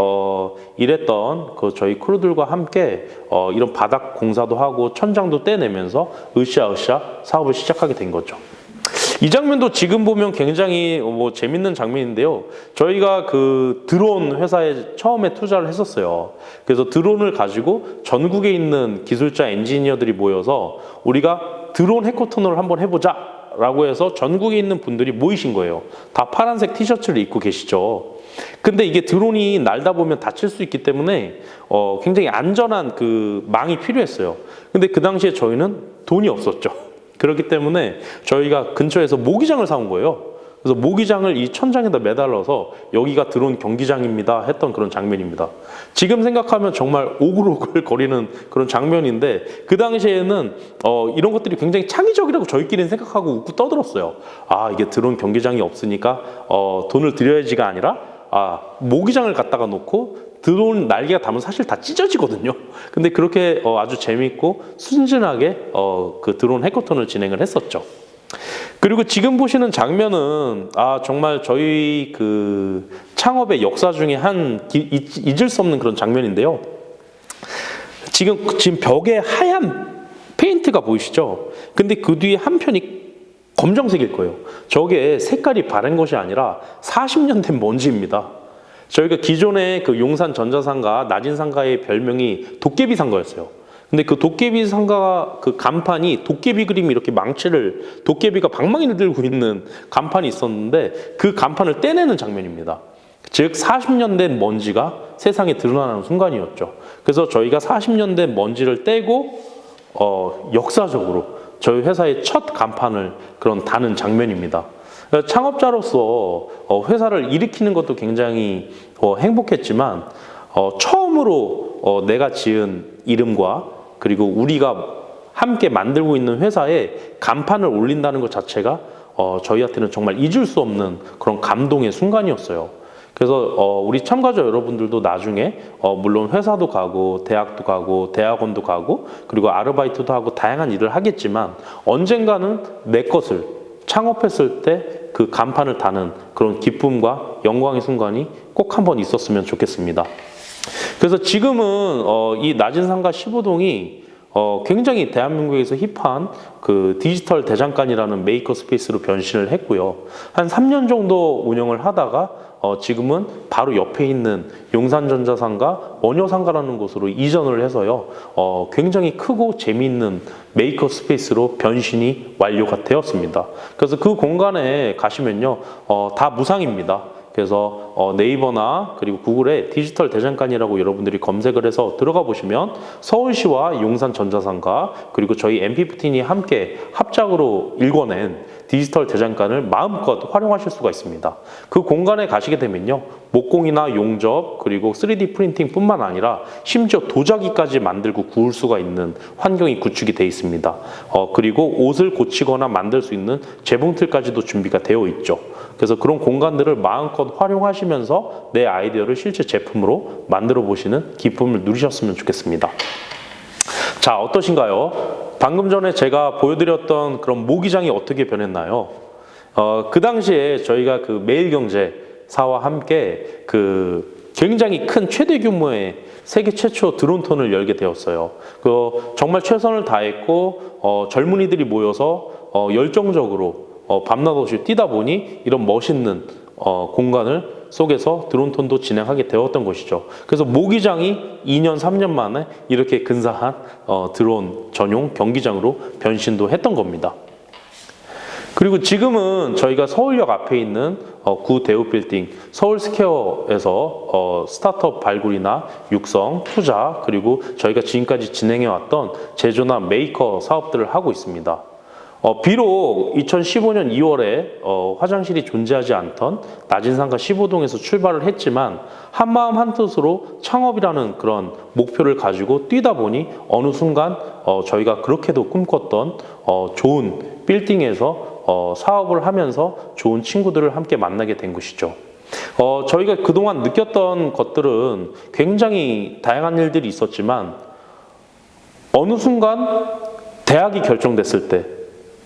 일했던 그 저희 크루들과 함께 이런 바닥 공사도 하고 천장도 떼내면서 으쌰으쌰 사업을 시작하게 된 거죠. 이 장면도 지금 보면 굉장히 재밌는 장면인데요. 저희가 그 드론 회사에 처음에 투자를 했었어요. 그래서 드론을 가지고 전국에 있는 기술자 엔지니어들이 모여서 우리가 드론 해커톤을 한번 해보자 라고 해서 전국에 있는 분들이 모이신 거예요. 다 파란색 티셔츠를 입고 계시죠. 근데 이게 드론이 날다 보면 다칠 수 있기 때문에 굉장히 안전한 그 망이 필요했어요. 근데 그 당시에 저희는 돈이 없었죠. 그렇기 때문에 저희가 근처에서 모기장을 사온 거예요. 그래서 모기장을 이 천장에다 매달아서 여기가 드론 경기장입니다 했던 그런 장면입니다. 지금 생각하면 정말 오글오글 거리는 그런 장면인데 그 당시에는 이런 것들이 굉장히 창의적이라고 저희끼리는 생각하고 웃고 떠들었어요. 아, 이게 드론 경기장이 없으니까 돈을 들여야지가 아니라 모기장을 갖다가 놓고 드론 날개가 닿으면 사실 다 찢어지거든요. 근데 그렇게 아주 재미있고 순진하게 그 드론 해커톤을 진행을 했었죠. 그리고 지금 보시는 장면은 정말 저희 그 창업의 역사 중에 잊을 수 없는 그런 장면인데요. 지금 벽에 하얀 페인트가 보이시죠? 근데 그 뒤에 한 편이 검정색일 거예요. 저게 색깔이 바른 것이 아니라 40년 된 먼지입니다. 저희가 기존에 그 용산 전자상가, 나진상가의 별명이 도깨비 상가였어요. 근데 그 도깨비 상가 그 간판이 도깨비 그림이 이렇게 도깨비가 방망이를 들고 있는 간판이 있었는데 그 간판을 떼내는 장면입니다. 즉 40년 된 먼지가 세상에 드러나는 순간이었죠. 그래서 저희가 40년 된 먼지를 떼고 역사적으로 저희 회사의 첫 간판을 다는 장면입니다. 창업자로서 회사를 일으키는 것도 굉장히 행복했지만 처음으로 내가 지은 이름과 그리고 우리가 함께 만들고 있는 회사에 간판을 올린다는 것 자체가 저희한테는 정말 잊을 수 없는 그런 감동의 순간이었어요. 그래서 우리 참가자 여러분들도 나중에 물론 회사도 가고 대학도 가고 대학원도 가고 그리고 아르바이트도 하고 다양한 일을 하겠지만 언젠가는 내 것을 창업했을 때 그 간판을 다는 그런 기쁨과 영광의 순간이 꼭 한번 있었으면 좋겠습니다. 그래서 지금은 이 나진상가 15동이 굉장히 대한민국에서 힙한 그 디지털 대장간이라는 메이커 스페이스로 변신을 했고요. 한 3년 정도 운영을 하다가 지금은 바로 옆에 있는 용산전자상가, 원효상가라는 곳으로 이전을 해서요. 굉장히 크고 재미있는 메이커 스페이스로 변신이 완료가 되었습니다. 그래서 그 공간에 가시면요. 다 무상입니다. 그래서 네이버나 그리고 구글에 디지털 대장간이라고 여러분들이 검색을 해서 들어가 보시면 서울시와 용산전자상가 그리고 저희 MP15이 함께 합작으로 일궈낸 디지털 대장간을 마음껏 활용하실 수가 있습니다. 그 공간에 가시게 되면요. 목공이나 용접 그리고 3D 프린팅 뿐만 아니라 심지어 도자기까지 만들고 구울 수가 있는 환경이 구축이 되어 있습니다. 그리고 옷을 고치거나 만들 수 있는 재봉틀까지도 준비가 되어 있죠. 그래서 그런 공간들을 마음껏 활용하시면서 내 아이디어를 실제 제품으로 만들어 보시는 기쁨을 누리셨으면 좋겠습니다. 자, 어떠신가요? 방금 전에 제가 보여드렸던 그런 모기장이 어떻게 변했나요? 그 당시에 저희가 그 매일경제사와 함께 그 굉장히 큰 최대 규모의 세계 최초 드론톤을 열게 되었어요. 정말 최선을 다했고 젊은이들이 모여서 열정적으로 밤낮 없이 뛰다 보니 이런 멋있는 공간을 속에서 드론톤도 진행하게 되었던 것이죠. 그래서 모기장이 2년, 3년 만에 이렇게 근사한 드론 전용 경기장으로 변신도 했던 겁니다. 그리고 지금은 저희가 서울역 앞에 있는 구 대우빌딩 서울스퀘어에서 스타트업 발굴이나 육성, 투자 그리고 저희가 지금까지 진행해왔던 제조나 메이커 사업들을 하고 있습니다. 비록 2015년 2월에 화장실이 존재하지 않던 나진상가 15동에서 출발을 했지만 한마음 한뜻으로 창업이라는 그런 목표를 가지고 뛰다 보니 어느 순간 저희가 그렇게도 꿈꿨던 좋은 빌딩에서 사업을 하면서 좋은 친구들을 함께 만나게 된 것이죠. 저희가 그동안 느꼈던 것들은 굉장히 다양한 일들이 있었지만 어느 순간 대학이 결정됐을 때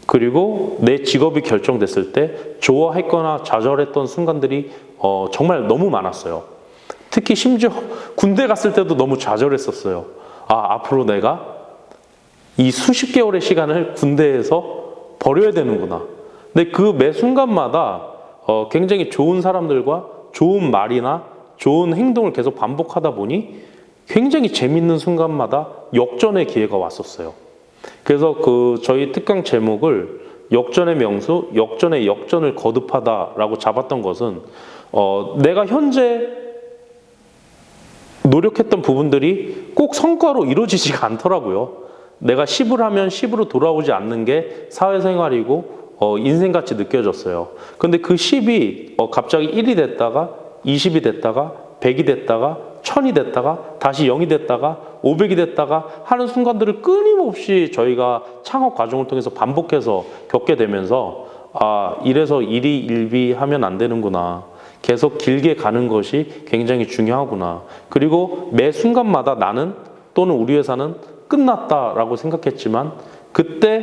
그리고 내 직업이 결정됐을 때 좋아했거나 좌절했던 순간들이 정말 너무 많았어요. 특히 심지어 군대 갔을 때도 너무 좌절했었어요. 앞으로 내가 이 수십 개월의 시간을 군대에서 버려야 되는구나. 근데 그 매 순간마다 굉장히 좋은 사람들과 좋은 말이나 좋은 행동을 계속 반복하다 보니 굉장히 재밌는 순간마다 역전의 기회가 왔었어요. 그래서 저희 특강 제목을 역전의 명수, 역전의 역전을 거듭하다라고 잡았던 것은 내가 현재 노력했던 부분들이 꼭 성과로 이루어지지가 않더라고요. 내가 10을 하면 10으로 돌아오지 않는 게 사회생활이고 인생같이 느껴졌어요. 근데 그 10이 갑자기 1이 됐다가 20이 됐다가 100이 됐다가 1000이 됐다가 다시 0이 됐다가 500이 됐다가 하는 순간들을 끊임없이 저희가 창업 과정을 통해서 반복해서 겪게 되면서 이래서 일이 일비하면 안 되는구나. 계속 길게 가는 것이 굉장히 중요하구나. 그리고 매 순간마다 나는 또는 우리 회사는 끝났다라고 생각했지만 그때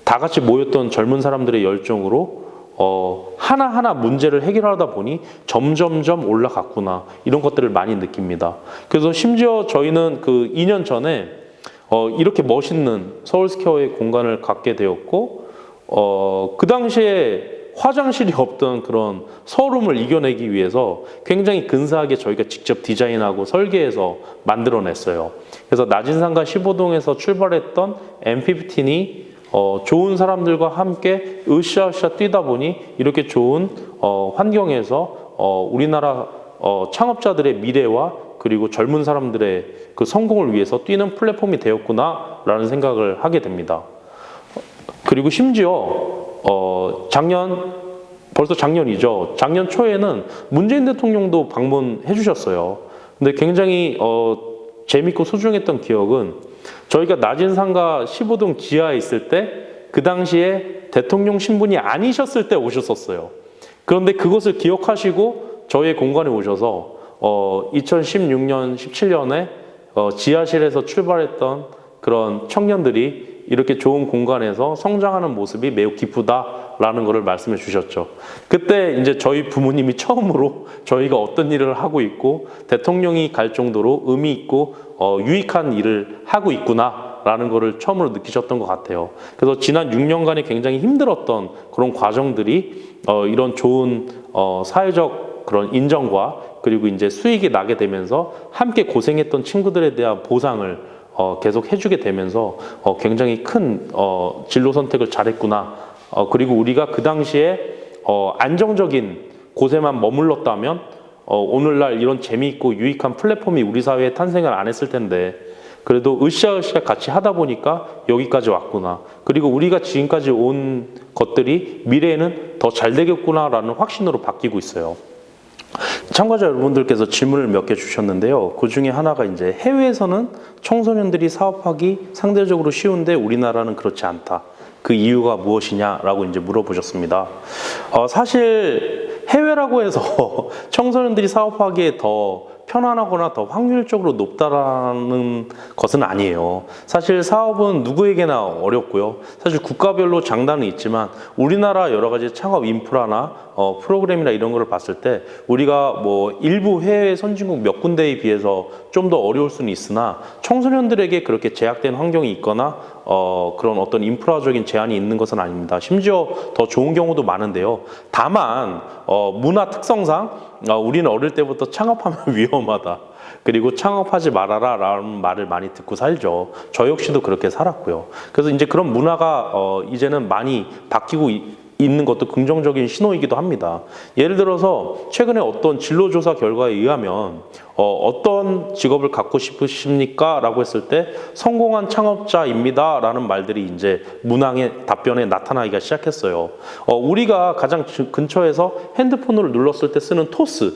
다 같이 모였던 젊은 사람들의 열정으로 하나하나 문제를 해결하다 보니 점점점 올라갔구나. 이런 것들을 많이 느낍니다. 그래서 심지어 저희는 그 2년 전에 이렇게 멋있는 서울스퀘어의 공간을 갖게 되었고 그 당시에 화장실이 없던 그런 서울음을 이겨내기 위해서 굉장히 근사하게 저희가 직접 디자인하고 설계해서 만들어냈어요. 그래서 낮은상가 15동에서 출발했던 M15이 좋은 사람들과 함께 으쌰으쌰 뛰다 보니 이렇게 좋은 환경에서 우리나라 창업자들의 미래와 그리고 젊은 사람들의 그 성공을 위해서 뛰는 플랫폼이 되었구나라는 생각을 하게 됩니다. 그리고 심지어 벌써 작년이죠. 작년 초에는 문재인 대통령도 방문해 주셨어요. 근데 굉장히 재밌고 소중했던 기억은 저희가 낮은상가 15동 지하에 있을 때 그 당시에 대통령 신분이 아니셨을 때 오셨었어요. 그런데 그것을 기억하시고 저희의 공간에 오셔서 2016년, 17년에 지하실에서 출발했던 그런 청년들이 이렇게 좋은 공간에서 성장하는 모습이 매우 기쁘다라는 것을 말씀해 주셨죠. 그때 이제 저희 부모님이 처음으로 저희가 어떤 일을 하고 있고 대통령이 갈 정도로 의미 있고 유익한 일을 하고 있구나라는 것을 처음으로 느끼셨던 것 같아요. 그래서 지난 6년간이 굉장히 힘들었던 그런 과정들이 이런 좋은 사회적 그런 인정과 그리고 이제 수익이 나게 되면서 함께 고생했던 친구들에 대한 보상을 계속 해주게 되면서 굉장히 큰 진로 선택을 잘했구나. 그리고 우리가 그 당시에 안정적인 곳에만 머물렀다면 오늘날 이런 재미있고 유익한 플랫폼이 우리 사회에 탄생을 안 했을 텐데 그래도 으쌰으쌰 같이 하다 보니까 여기까지 왔구나. 그리고 우리가 지금까지 온 것들이 미래에는 더 잘 되겠구나라는 확신으로 바뀌고 있어요. 참가자 여러분들께서 질문을 몇 개 주셨는데요. 그 중에 하나가 이제 해외에서는 청소년들이 사업하기 상대적으로 쉬운데 우리나라는 그렇지 않다. 그 이유가 무엇이냐라고 이제 물어보셨습니다. 사실 해외라고 해서 청소년들이 사업하기에 더 편안하거나 더 확률적으로 높다라는 것은 아니에요. 사실 사업은 누구에게나 어렵고요. 사실 국가별로 장단은 있지만 우리나라 여러 가지 창업 인프라나 프로그램이나 이런 거를 봤을 때 우리가 뭐 일부 해외 선진국 몇 군데에 비해서 좀 더 어려울 수는 있으나 청소년들에게 그렇게 제약된 환경이 있거나 그런 어떤 인프라적인 제한이 있는 것은 아닙니다. 심지어 더 좋은 경우도 많은데요. 다만 문화 특성상 우리는 어릴 때부터 창업하면 위험하다. 그리고 창업하지 말아라 라는 말을 많이 듣고 살죠. 저 역시도 그렇게 살았고요. 그래서 이제 그런 문화가 이제는 많이 바뀌고 있는 것도 긍정적인 신호이기도 합니다. 예를 들어서 최근에 어떤 진로조사 결과에 의하면 어떤 직업을 갖고 싶으십니까? 라고 했을 때 성공한 창업자입니다. 라는 말들이 이제 문항의 답변에 나타나기가 시작했어요. 우리가 가장 근처에서 핸드폰으로 눌렀을 때 쓰는 토스,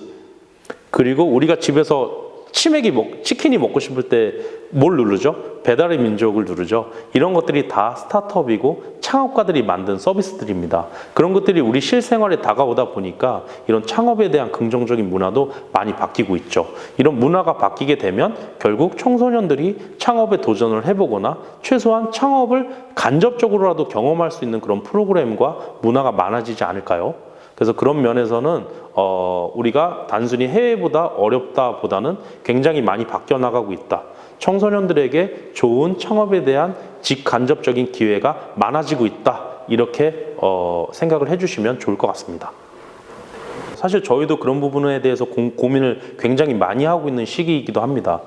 그리고 우리가 집에서 치킨이 먹고 싶을 때 뭘 누르죠? 배달의 민족을 누르죠. 이런 것들이 다 스타트업이고 창업가들이 만든 서비스들입니다. 그런 것들이 우리 실생활에 다가오다 보니까 이런 창업에 대한 긍정적인 문화도 많이 바뀌고 있죠. 이런 문화가 바뀌게 되면 결국 청소년들이 창업에 도전을 해보거나 최소한 창업을 간접적으로라도 경험할 수 있는 그런 프로그램과 문화가 많아지지 않을까요? 그래서 그런 면에서는 우리가 단순히 해외보다 어렵다보다는 굉장히 많이 바뀌어 나가고 있다. 청소년들에게 좋은 창업에 대한 직간접적인 기회가 많아지고 있다. 이렇게 생각을 해주시면 좋을 것 같습니다. 사실 저희도 그런 부분에 대해서 고민을 굉장히 많이 하고 있는 시기이기도 합니다.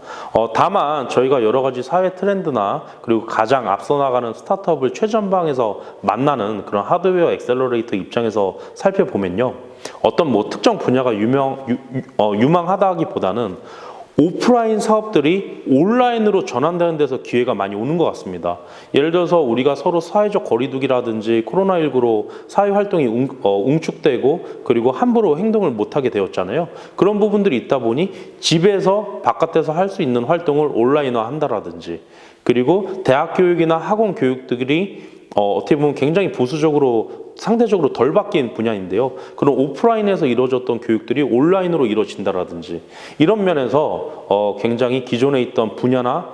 다만 저희가 여러 가지 사회 트렌드나 그리고 가장 앞서 나가는 스타트업을 최전방에서 만나는 그런 하드웨어 엑셀러레이터 입장에서 살펴보면요. 어떤 뭐 특정 분야가 유망하다기보다는 오프라인 사업들이 온라인으로 전환되는 데서 기회가 많이 오는 것 같습니다. 예를 들어서 우리가 서로 사회적 거리두기라든지 코로나19로 사회활동이 웅축되고 그리고 함부로 행동을 못하게 되었잖아요. 그런 부분들이 있다 보니 집에서 바깥에서 할 수 있는 활동을 온라인화 한다라든지 그리고 대학 교육이나 학원 교육들이 어떻게 보면 굉장히 보수적으로 상대적으로 덜 바뀐 분야인데요. 그런 오프라인에서 이루어졌던 교육들이 온라인으로 이루어진다라든지 이런 면에서 굉장히 기존에 있던 분야나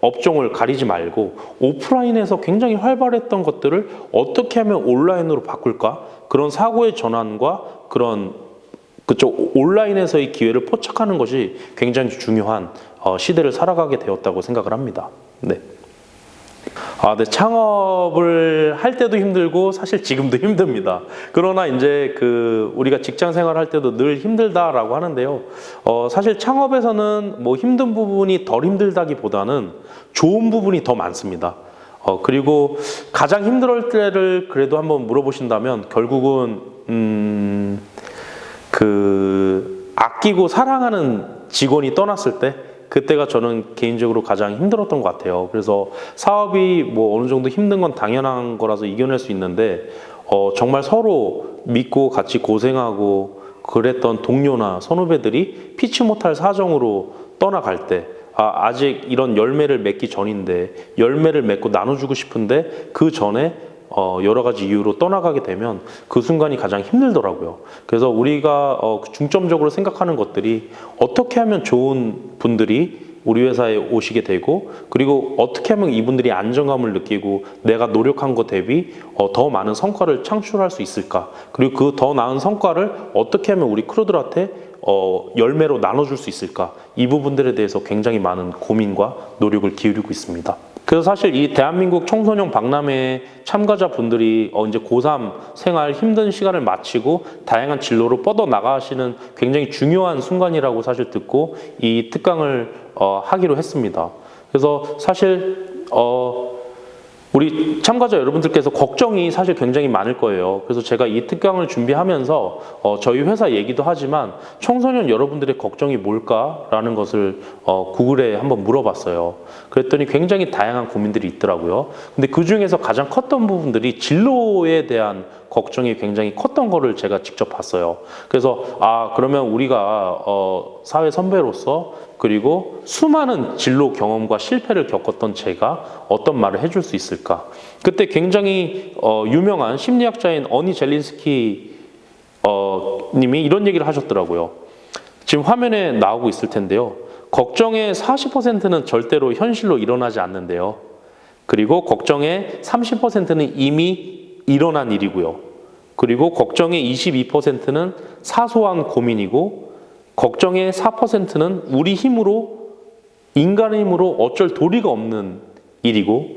업종을 가리지 말고 오프라인에서 굉장히 활발했던 것들을 어떻게 하면 온라인으로 바꿀까? 그런 사고의 전환과 그런 그쪽 온라인에서의 기회를 포착하는 것이 굉장히 중요한 시대를 살아가게 되었다고 생각을 합니다. 네. 네, 창업을 할 때도 힘들고 사실 지금도 힘듭니다. 그러나 이제 우리가 직장 생활 할 때도 늘 힘들다라고 하는데요. 사실 창업에서는 뭐 힘든 부분이 덜 힘들다기보다는 좋은 부분이 더 많습니다. 그리고 가장 힘들 때를 그래도 한번 물어보신다면 결국은 아끼고 사랑하는 직원이 떠났을 때 그때가 저는 개인적으로 가장 힘들었던 것 같아요. 그래서 사업이 뭐 어느 정도 힘든 건 당연한 거라서 이겨낼 수 있는데 정말 서로 믿고 같이 고생하고 그랬던 동료나 선후배들이 피치 못할 사정으로 떠나갈 때 아직 이런 열매를 맺기 전인데 열매를 맺고 나눠주고 싶은데 그 전에 여러 가지 이유로 떠나가게 되면 그 순간이 가장 힘들더라고요. 그래서 우리가 중점적으로 생각하는 것들이 어떻게 하면 좋은 분들이 우리 회사에 오시게 되고 그리고 어떻게 하면 이분들이 안정감을 느끼고 내가 노력한 것 대비 더 많은 성과를 창출할 수 있을까? 그리고 그 더 나은 성과를 어떻게 하면 우리 크루들한테 열매로 나눠줄 수 있을까? 이 부분들에 대해서 굉장히 많은 고민과 노력을 기울이고 있습니다. 그래서 사실 이 대한민국 청소년 박람회 참가자분들이 이제 고3 생활 힘든 시간을 마치고 다양한 진로로 뻗어나가시는 굉장히 중요한 순간이라고 사실 듣고 이 특강을 하기로 했습니다. 그래서 사실 우리 참가자 여러분들께서 걱정이 사실 굉장히 많을 거예요. 그래서 제가 이 특강을 준비하면서 저희 회사 얘기도 하지만 청소년 여러분들의 걱정이 뭘까라는 것을 구글에 한번 물어봤어요. 그랬더니 굉장히 다양한 고민들이 있더라고요. 근데 그 중에서 가장 컸던 부분들이 진로에 대한 걱정이 굉장히 컸던 거를 제가 직접 봤어요. 그래서 그러면 우리가 사회 선배로서 그리고 수많은 진로 경험과 실패를 겪었던 제가 어떤 말을 해줄 수 있을까? 그때 굉장히 유명한 심리학자인 어니 젤린스키 님이 이런 얘기를 하셨더라고요. 지금 화면에 나오고 있을 텐데요. 걱정의 40%는 절대로 현실로 일어나지 않는데요. 그리고 걱정의 30%는 이미 일어난 일이고요. 그리고 걱정의 22%는 사소한 고민이고 걱정의 4%는 우리 힘으로 인간의 힘으로 어쩔 도리가 없는 일이고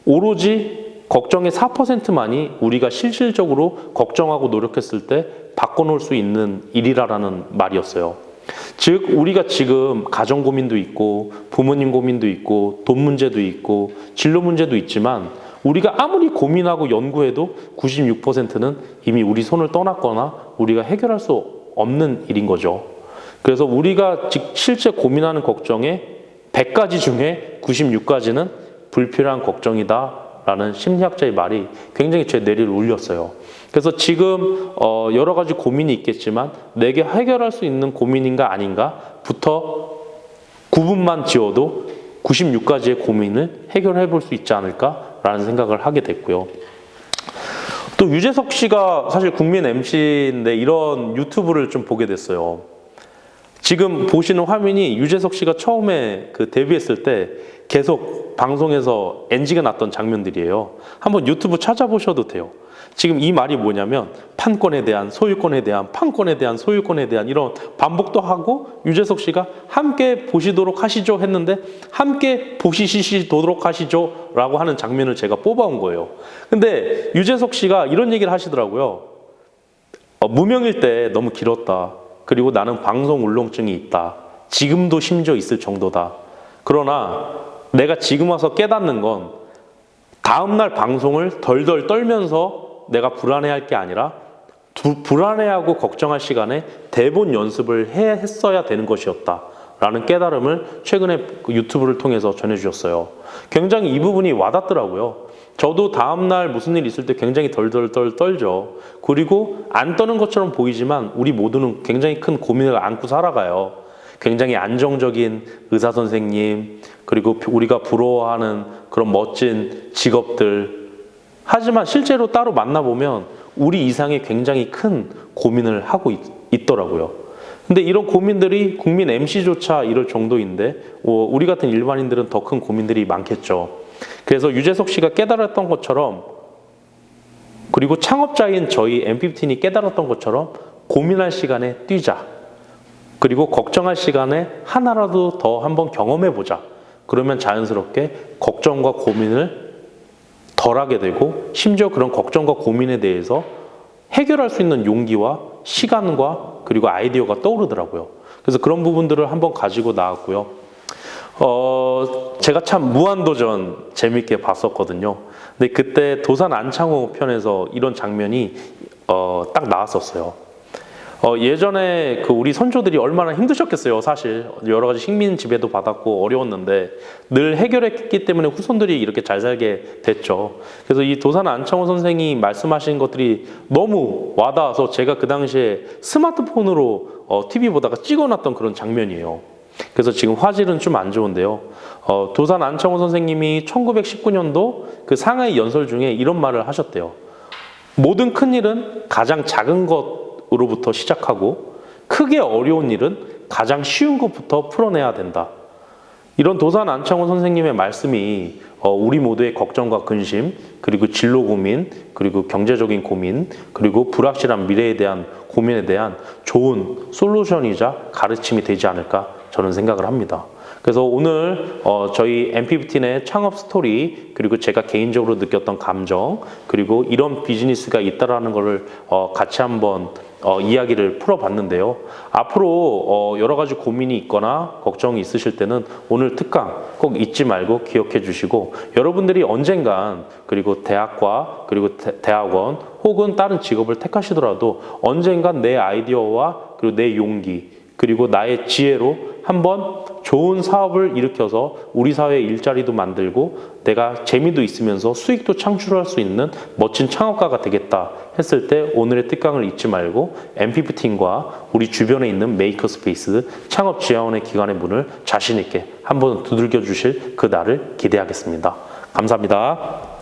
오로지 걱정의 4%만이 우리가 실질적으로 걱정하고 노력했을 때 바꿔놓을 수 있는 일이라는 말이었어요. 즉 우리가 지금 가정 고민도 있고 부모님 고민도 있고 돈 문제도 있고 진로 문제도 있지만 우리가 아무리 고민하고 연구해도 96%는 이미 우리 손을 떠났거나 우리가 해결할 수 없는 일인 거죠. 그래서 우리가 실제 고민하는 걱정의 100가지 중에 96가지는 불필요한 걱정이다라는 심리학자의 말이 굉장히 제 뇌리를 울렸어요. 그래서 지금 여러 가지 고민이 있겠지만 내게 해결할 수 있는 고민인가 아닌가부터 9분만 지워도 96가지의 고민을 해결해 볼 수 있지 않을까라는 생각을 하게 됐고요. 또 유재석 씨가 사실 국민 MC인데 이런 유튜브를 좀 보게 됐어요. 지금 보시는 화면이 유재석 씨가 처음에 그 데뷔했을 때 계속 방송에서 NG가 났던 장면들이에요. 한번 유튜브 찾아보셔도 돼요. 지금 이 말이 뭐냐면 판권에 대한, 소유권에 대한, 판권에 대한, 소유권에 대한 이런 반복도 하고 유재석 씨가 함께 보시도록 하시죠 했는데 함께 보시도록 하시죠 라고 하는 장면을 제가 뽑아온 거예요. 근데 유재석 씨가 이런 얘기를 하시더라고요. 무명일 때 너무 길었다. 그리고 나는 방송 울렁증이 있다. 지금도 심지어 있을 정도다. 그러나 내가 지금 와서 깨닫는 건 다음날 방송을 덜덜 떨면서 내가 불안해할 게 아니라 불안해하고 걱정할 시간에 대본 연습을 했어야 되는 것이었다 라는 깨달음을 최근에 유튜브를 통해서 전해주셨어요. 굉장히 이 부분이 와닿더라고요. 저도 다음날 무슨 일 있을 때 굉장히 덜덜 떨죠. 그리고 안 떠는 것처럼 보이지만 우리 모두는 굉장히 큰 고민을 안고 살아가요. 굉장히 안정적인 의사 선생님, 그리고 우리가 부러워하는 그런 멋진 직업들. 하지만 실제로 따로 만나보면 우리 이상의 굉장히 큰 고민을 하고 있더라고요. 근데 이런 고민들이 국민 MC조차 이럴 정도인데 우리 같은 일반인들은 더 큰 고민들이 많겠죠. 그래서 유재석 씨가 깨달았던 것처럼, 그리고 창업자인 저희 M15이 깨달았던 것처럼 고민할 시간에 뛰자. 그리고 걱정할 시간에 하나라도 더 한번 경험해보자. 그러면 자연스럽게 걱정과 고민을 덜 하게 되고 심지어 그런 걱정과 고민에 대해서 해결할 수 있는 용기와 시간과 그리고 아이디어가 떠오르더라고요. 그래서 그런 부분들을 한번 가지고 나왔고요. 제가 참 무한도전 재밌게 봤었거든요. 근데 그때 도산 안창호 편에서 이런 장면이 딱 나왔었어요. 예전에 우리 선조들이 얼마나 힘드셨겠어요. 사실 여러 가지 식민 지배도 받았고 어려웠는데 늘 해결했기 때문에 후손들이 이렇게 잘 살게 됐죠. 그래서 이 도산 안창호 선생이 말씀하신 것들이 너무 와닿아서 제가 그 당시에 스마트폰으로 TV 보다가 찍어놨던 그런 장면이에요. 그래서 지금 화질은 좀 안 좋은데요. 도산 안창호 선생님이 1919년도 그 상하이 연설 중에 이런 말을 하셨대요. 모든 큰 일은 가장 작은 것으로부터 시작하고 크게 어려운 일은 가장 쉬운 것부터 풀어내야 된다. 이런 도산 안창호 선생님의 말씀이 우리 모두의 걱정과 근심, 그리고 진로 고민, 그리고 경제적인 고민, 그리고 불확실한 미래에 대한 고민에 대한 좋은 솔루션이자 가르침이 되지 않을까 저는 생각을 합니다. 그래서 오늘 저희 M15의 창업 스토리, 그리고 제가 개인적으로 느꼈던 감정, 그리고 이런 비즈니스가 있다라는 것을 같이 한번 이야기를 풀어봤는데요. 앞으로 여러 가지 고민이 있거나 걱정이 있으실 때는 오늘 특강 꼭 잊지 말고 기억해 주시고, 여러분들이 언젠간 그리고 대학과 그리고 대학원 혹은 다른 직업을 택하시더라도 언젠간 내 아이디어와 그리고 내 용기 그리고 나의 지혜로 한번 좋은 사업을 일으켜서 우리 사회의 일자리도 만들고 내가 재미도 있으면서 수익도 창출할 수 있는 멋진 창업가가 되겠다 했을 때 오늘의 특강을 잊지 말고 M15과 우리 주변에 있는 메이커스페이스 창업 지원의 기관의 문을 자신 있게 한번 두들겨 주실 그 날을 기대하겠습니다. 감사합니다.